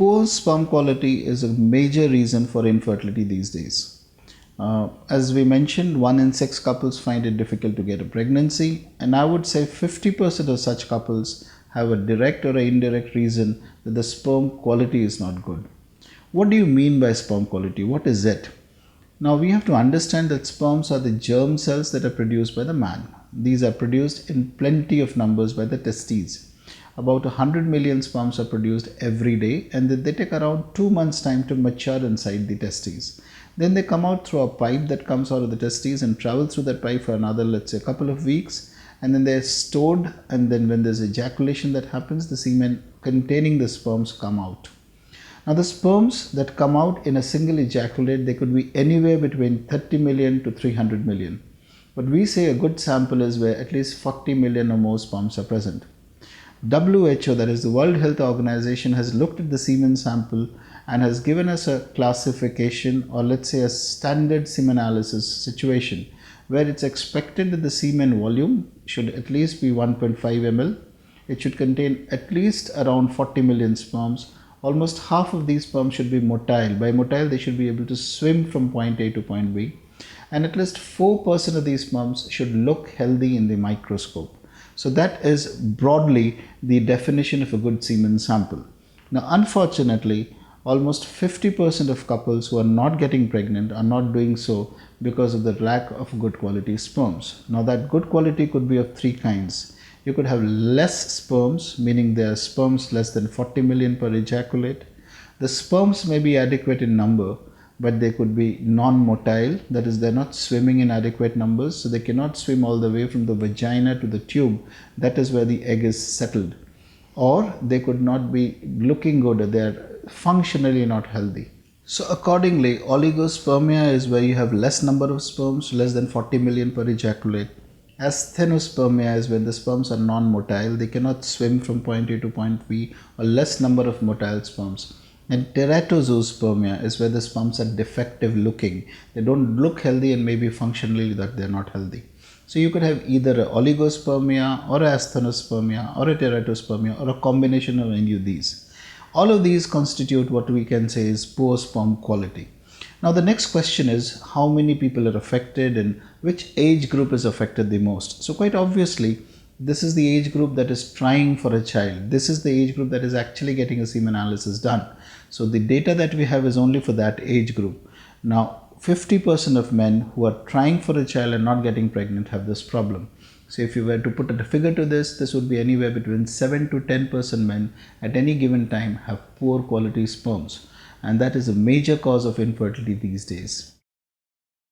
Poor sperm quality is a major reason for infertility these days. As we mentioned, 1 in 6 couples find it difficult to get a pregnancy, and I would say 50% of such couples have a direct or an indirect reason that the sperm quality is not good. What do you mean by sperm quality? What is it? Now we have to understand that sperms are the germ cells that are produced by the man. These are produced in plenty of numbers by the testes. About 100 million sperms are produced every day, and they take around 2 months time to mature inside the testes. Then they come out through a pipe that comes out of the testes and travel through that pipe for another, let's say, a couple of weeks, and then they're stored, and then when there's ejaculation that happens, the semen containing the sperms come out. Now the sperms that come out in a single ejaculate, they could be anywhere between 30 million to 300 million. But we say a good sample is where at least 40 million or more sperms are present. WHO, that is the World Health Organization, has looked at the semen sample and has given us a classification, or let's say a standard semen analysis situation, where it's expected that the semen volume should at least be 1.5 ml. It should contain at least around 40 million sperms. Almost half of these sperms should be motile. By motile, they should be able to swim from point A to point B. And at least 4% of these sperms should look healthy in the microscope. So that is broadly the definition of a good semen sample. Now, unfortunately, almost 50% of couples who are not getting pregnant are not doing so because of the lack of good quality sperms. Now, that good quality could be of 3 kinds. You could have less sperms, meaning there are sperms less than 40 million per ejaculate. The sperms may be adequate in number, but they could be non-motile, that is, they're not swimming in adequate numbers, so they cannot swim all the way from the vagina to the tube. That is where the egg is settled. Or they could not be looking good, they're functionally not healthy. So accordingly, oligospermia is where you have less number of sperms, less than 40 million per ejaculate. Asthenospermia is when the sperms are non-motile, they cannot swim from point A to point B, or less number of motile sperms. And teratozoospermia is where the sperms are defective looking. They don't look healthy and maybe functionally that they're not healthy. So you could have either a oligospermia or a asthenospermia or a teratospermia or a combination of any of these. All of these constitute what we can say is poor sperm quality. Now the next question is how many people are affected and which age group is affected the most. So quite obviously, this is the age group that is trying for a child. This is the age group that is actually getting a semen analysis done. So the data that we have is only for that age group. Now 50% of men who are trying for a child and not getting pregnant have this problem. So if you were to put a figure to this would be anywhere between 7 to 10% men at any given time have poor quality sperms. And that is a major cause of infertility these days.